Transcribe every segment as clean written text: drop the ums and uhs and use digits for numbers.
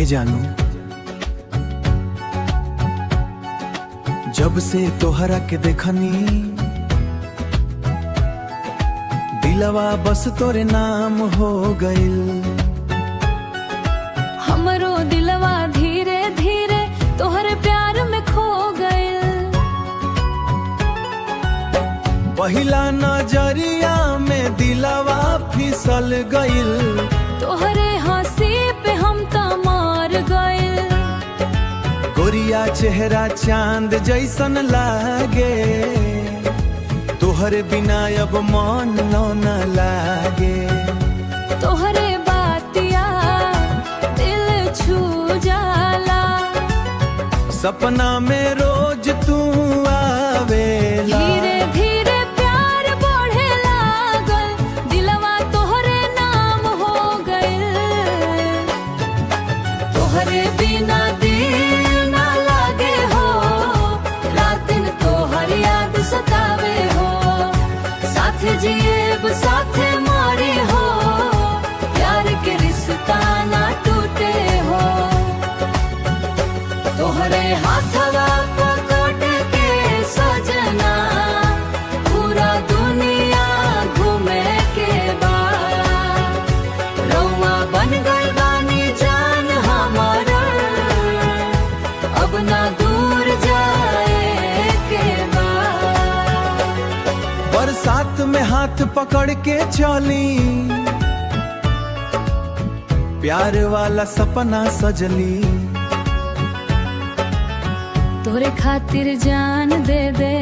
ए जानू, जब से तोहरा के देखनी दिलवा बस तोरे नाम हो गइल। हमरो दिलवा धीरे धीरे तोहरे प्यार में खो गइल। पहिला नजरिया में दिलवा फिसल गइल। तोहरे हंसी पे हम त मर गइल। गोरिया चेहरा चांद जैसन लागे, तोहरे बिना अब मन न लागे। तोहरे बातिया दिल छू जाला, सपना में रोज तू आवेला। धीरे धीरे प्यार बढ़े लागल, दिलवा तोहरे नाम हो गइल। तोहरे बिना दिल ना लागे हो, रात दिन तोहर याद सतावे हो। साथे जिएब साथे मरे हो, प्यार के रिश्ता ना टूटे हो। तोहरे हाथवा पकड़ के सजना, पूरा दुनिया घूमे के बाद। रौआ बन गइल बानी जान हमारा, अब ना दूर जाए के बाद। बरसात में हाथ पकड़ के चली, प्यार वाला सपना सजली। तोरे खातिर जान दे दे,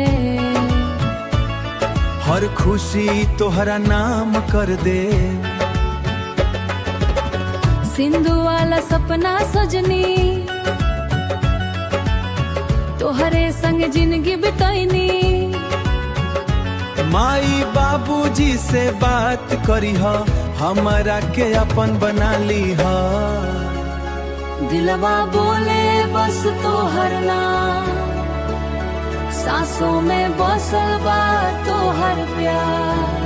हर खुशी तोहरा नाम कर दे। सिंधु वाला सपना सजनी, तोहरे संग जिंदगी बितैनी। माई बाबूजी से बात करी हा, हमरा के अपन बना ली हा। दिलवा बोले बस तोहर नाम, सांसों में बसल बा तोहर प्यार।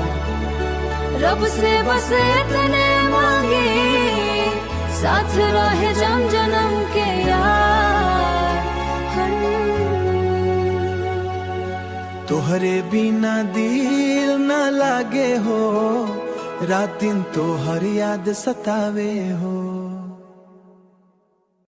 रब से बस इतने मांगे, साथ रहे जम जन्म के यार। तोहरे बिना दिल न लागे हो, रात दिन तोहर याद सतावे हो।